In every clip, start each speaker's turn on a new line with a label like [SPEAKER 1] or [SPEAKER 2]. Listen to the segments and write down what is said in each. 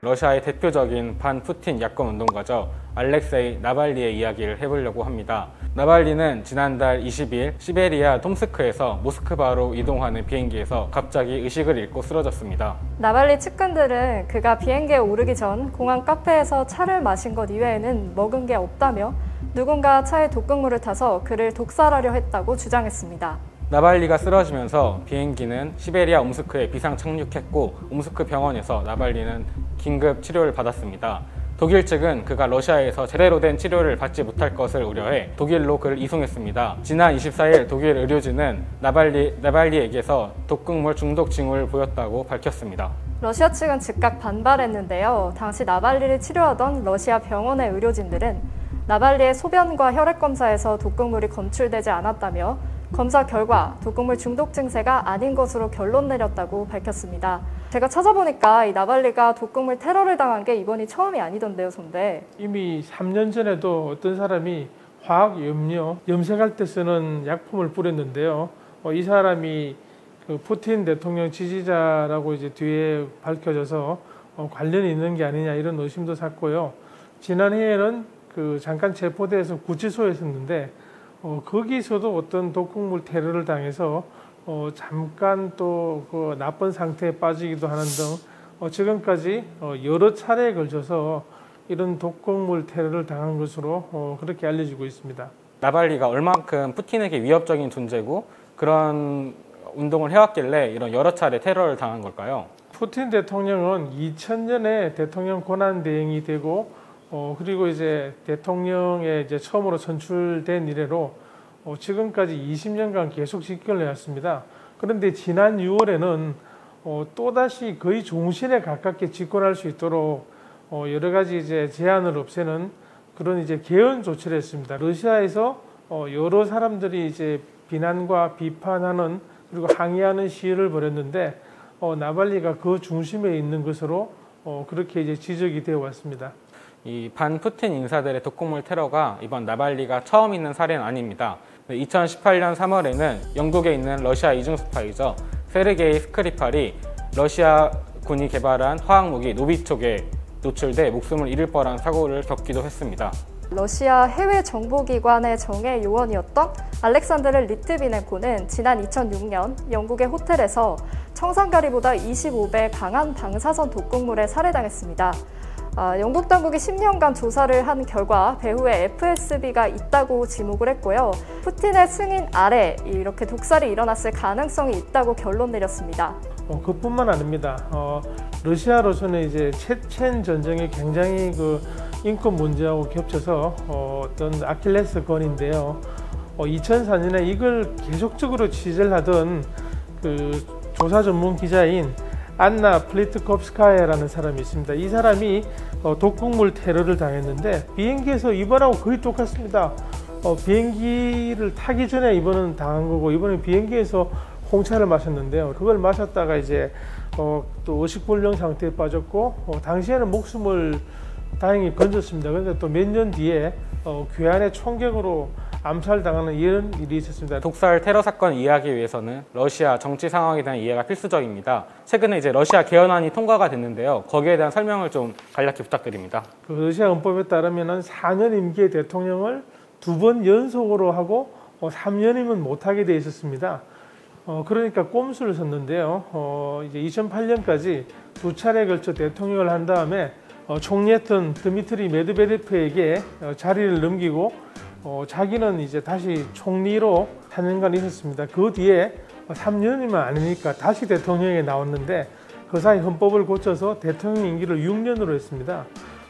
[SPEAKER 1] 러시아의 대표적인 반푸틴 야권 운동가죠. 알렉세이 나발리의 이야기를 해보려고 합니다. 나발리는 지난달 20일 시베리아 톰스크에서 모스크바로 이동하는 비행기에서 갑자기 의식을 잃고 쓰러졌습니다.
[SPEAKER 2] 나발리 측근들은 그가 비행기에 오르기 전 공항 카페에서 차를 마신 것 이외에는 먹은 게 없다며 누군가 차에 독극물을 타서 그를 독살하려 했다고 주장했습니다.
[SPEAKER 1] 나발리가 쓰러지면서 비행기는 시베리아 옴스크에 비상 착륙했고 옴스크 병원에서 나발리는 긴급 치료를 받았습니다. 독일 측은 그가 러시아에서 제대로 된 치료를 받지 못할 것을 우려해 독일로 그를 이송했습니다. 지난 24일 독일 의료진은 나발리에게서 독극물 중독 징후를 보였다고 밝혔습니다.
[SPEAKER 2] 러시아 측은 즉각 반발했는데요. 당시 나발리를 치료하던 러시아 병원의 의료진들은 나발리의 소변과 혈액 검사에서 독극물이 검출되지 않았다며 검사 결과 독극물 중독 증세가 아닌 것으로 결론 내렸다고 밝혔습니다. 제가 찾아보니까 이 나발리가 독극물 테러를 당한 게 이번이 처음이 아니던데요, 선배.
[SPEAKER 3] 이미 3년 전에도 어떤 사람이 화학 염료, 염색할 때 쓰는 약품을 뿌렸는데요. 이 사람이 그 푸틴 대통령 지지자라고 이제 뒤에 밝혀져서 관련이 있는 게 아니냐 이런 의심도 샀고요. 지난해에는 그 잠깐 체포돼서 구치소에 있었는데 거기서도 어떤 독극물 테러를 당해서 잠깐 또 그 나쁜 상태에 빠지기도 하는 등 지금까지 여러 차례에 걸쳐서 이런 독극물 테러를 당한 것으로 그렇게 알려지고 있습니다.
[SPEAKER 1] 나발리가 얼만큼 푸틴에게 위협적인 존재고 그런 운동을 해왔길래 이런 여러 차례 테러를 당한 걸까요?
[SPEAKER 3] 푸틴 대통령은 2000년에 대통령 권한 대행이 되고 그리고 이제 대통령에 이제 처음으로 선출된 이래로 지금까지 20년간 계속 집권을 해왔습니다. 그런데 지난 6월에는 또다시 거의 종신에 가깝게 집권할 수 있도록 여러 가지 이제 제한을 없애는 그런 이제 개헌 조치를 했습니다. 러시아에서 여러 사람들이 이제 비난과 비판하는 그리고 항의하는 시위를 벌였는데 나발리가 그 중심에 있는 것으로 그렇게 이제 지적이 되어 왔습니다.
[SPEAKER 1] 이 반푸틴 인사들의 독극물 테러가 이번 나발리가 처음 있는 사례는 아닙니다. 2018년 3월에는 영국에 있는 러시아 이중 스파이죠. 세르게이 스크리팔이 러시아 군이 개발한 화학무기 노비촉에 노출돼 목숨을 잃을 뻔한 사고를 겪기도 했습니다.
[SPEAKER 2] 러시아 해외 정보기관의 정예 요원이었던 알렉산드르 리트비넨코는 지난 2006년 영국의 호텔에서 청산가리보다 25배 강한 방사선 독극물에 살해당했습니다. 영국 당국이 10년간 조사를 한 결과 배후에 FSB가 있다고 지목을 했고요. 푸틴의 승인 아래 이렇게 독살이 일어났을 가능성이 있다고 결론 내렸습니다.
[SPEAKER 3] 그뿐만 아닙니다. 러시아로서는 이제 체첸 전쟁이 굉장히 그 인권 문제하고 겹쳐서 어떤 아킬레스건인데요. 2004년에 이걸 계속적으로 취재를 하던 그 조사 전문 기자인 안나 플리트콥스카야라는 사람이 있습니다. 이 사람이 독극물 테러를 당했는데 비행기에서 이번하고 거의 똑같습니다. 비행기를 타기 전에 이번은 당한 거고 이번에 비행기에서 홍차를 마셨는데요. 그걸 마셨다가 이제 또 의식불량 상태에 빠졌고 당시에는 목숨을 다행히 건졌습니다. 그런데 또 몇 년 뒤에 괴한의 총격으로 암살당하는 이런 일이 있었습니다.
[SPEAKER 1] 독살 테러 사건을 이해하기 위해서는 러시아 정치 상황에 대한 이해가 필수적입니다. 최근에 이제 러시아 개헌안이 통과가 됐는데요. 거기에 대한 설명을 좀 간략히 부탁드립니다.
[SPEAKER 3] 그 러시아 헌법에 따르면 4년 임기의 대통령을 2번 연속으로 하고 3년이면 못하게 돼 있었습니다. 그러니까 꼼수를 썼는데요. 이제 2008년까지 2차례에 걸쳐 대통령을 한 다음에 총리했던 드미트리 메드베데프에게 자리를 넘기고 자기는 이제 다시 총리로 4년간 있었습니다. 그 뒤에 3년이면 아니니까 다시 대통령에 나왔는데 그 사이 헌법을 고쳐서 대통령 임기를 6년으로 했습니다.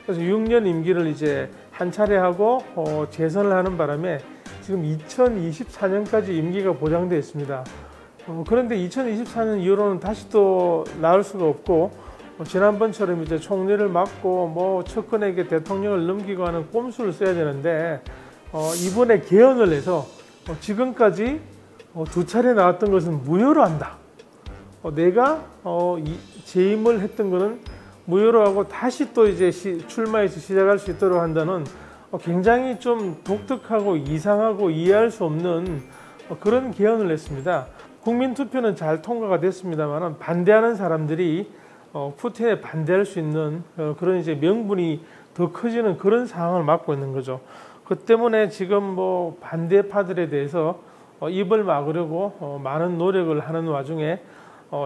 [SPEAKER 3] 그래서 6년 임기를 이제 한 차례 하고 재선을 하는 바람에 지금 2024년까지 임기가 보장되어 있습니다. 그런데 2024년 이후로는 다시 또 나올 수가 없고 지난번처럼 이제 총리를 맡고 측근에게 대통령을 넘기고 하는 꼼수를 써야 되는데 이번에 개헌을 해서 지금까지 2차례 나왔던 것은 무효로 한다. 내가 재임을 했던 것은 무효로 하고 다시 또 이제 출마해서 시작할 수 있도록 한다는 굉장히 좀 독특하고 이상하고 이해할 수 없는 그런 개헌을 했습니다. 국민투표는 잘 통과가 됐습니다만 반대하는 사람들이 푸틴에 반대할 수 있는 그런 이제 명분이 더 커지는 그런 상황을 맞고 있는 거죠. 그 때문에 지금 뭐 반대파들에 대해서 입을 막으려고 많은 노력을 하는 와중에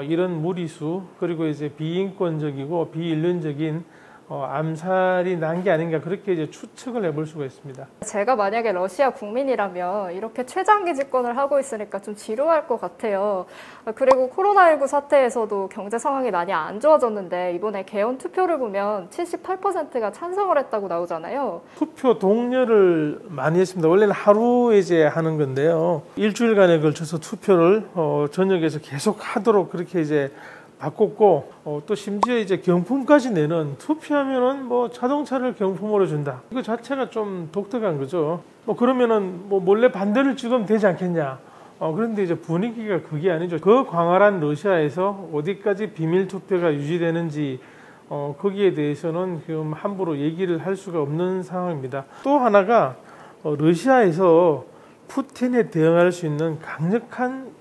[SPEAKER 3] 이런 무리수 그리고 이제 비인권적이고 비인륜적인 암살이 난 게 아닌가 그렇게 이제 추측을 해볼 수가 있습니다.
[SPEAKER 2] 제가 만약에 러시아 국민이라면 이렇게 최장기 집권을 하고 있으니까 좀 지루할 것 같아요. 그리고 코로나19 사태에서도 경제 상황이 많이 안 좋아졌는데 이번에 개헌 투표를 보면 78%가 찬성을 했다고 나오잖아요.
[SPEAKER 3] 투표 동료를 많이 했습니다. 원래는 하루에 이제 하는 건데요. 일주일간에 걸쳐서 투표를 전역에서 계속 하도록 그렇게 이제 바꿨고 또 심지어 이제 경품까지 내는 투표하면은 뭐 자동차를 경품으로 준다. 이거 자체가 좀 독특한 거죠. 뭐 그러면은 뭐 몰래 반대를 찍으면 되지 않겠냐. 그런데 이제 분위기가 그게 아니죠. 그 광활한 러시아에서 어디까지 비밀 투표가 유지되는지 거기에 대해서는 지금 함부로 얘기를 할 수가 없는 상황입니다. 또 하나가 러시아에서 푸틴에 대응할 수 있는 강력한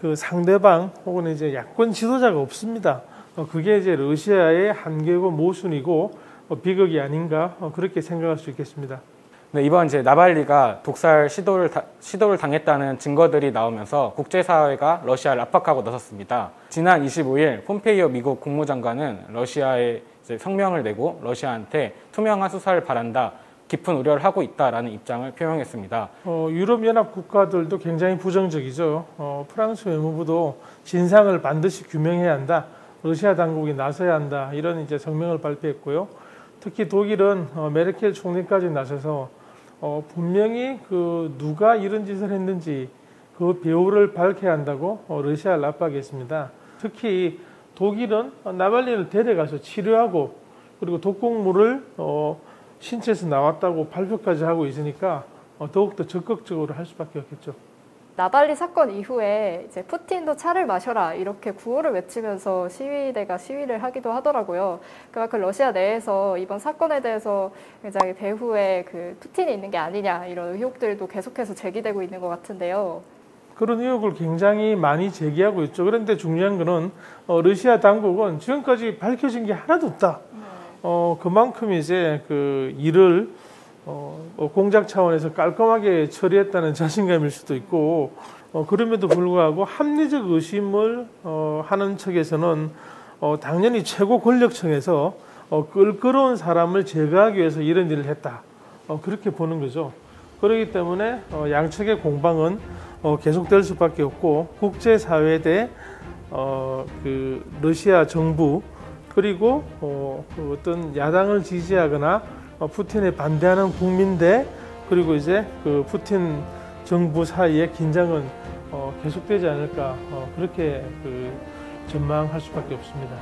[SPEAKER 3] 그 상대방 혹은 이제 야권 지도자가 없습니다. 그게 이제 러시아의 한계고 모순이고 비극이 아닌가 그렇게 생각할 수 있겠습니다.
[SPEAKER 1] 네, 이번 이제 나발리가 독살 시도를 당했다는 증거들이 나오면서 국제사회가 러시아를 압박하고 나섰습니다. 지난 25일 폼페이오 미국 국무장관은 러시아에 이제 성명을 내고 러시아한테 투명한 수사를 바란다. 깊은 우려를 하고 있다라는 입장을 표명했습니다.
[SPEAKER 3] 유럽연합 국가들도 굉장히 부정적이죠. 프랑스 외무부도 진상을 반드시 규명해야 한다. 러시아 당국이 나서야 한다. 이런 이제 성명을 발표했고요. 특히 독일은 메르켈 총리까지 나서서 분명히 그 누가 이런 짓을 했는지 그 배후를 밝혀야 한다고 러시아를 압박했습니다. 특히 독일은 나발리를 데려가서 치료하고 그리고 독극물을 신체에서 나왔다고 발표까지 하고 있으니까 더욱더 적극적으로 할 수밖에 없겠죠.
[SPEAKER 2] 나발리 사건 이후에 이제 푸틴도 차를 마셔라 이렇게 구호를 외치면서 시위대가 시위를 하기도 하더라고요. 그만큼 러시아 내에서 이번 사건에 대해서 굉장히 배후에 그 푸틴이 있는 게 아니냐 이런 의혹들도 계속해서 제기되고 있는 것 같은데요.
[SPEAKER 3] 그런 의혹을 굉장히 많이 제기하고 있죠. 그런데 중요한 거는 러시아 당국은 지금까지 밝혀진 게 하나도 없다. 그만큼 이제 그 일을 공작 차원에서 깔끔하게 처리했다는 자신감일 수도 있고 그럼에도 불구하고 합리적 의심을 하는 측에서는 당연히 최고 권력층에서 껄끄러운 사람을 제거하기 위해서 이런 일을 했다. 그렇게 보는 거죠. 그렇기 때문에 양측의 공방은 계속될 수밖에 없고 국제사회 대 그 러시아 정부 그리고 어떤 야당을 지지하거나 푸틴에 반대하는 국민대 그리고 이제 그 푸틴 정부 사이의 긴장은 계속되지 않을까 그렇게 전망할 수밖에 없습니다.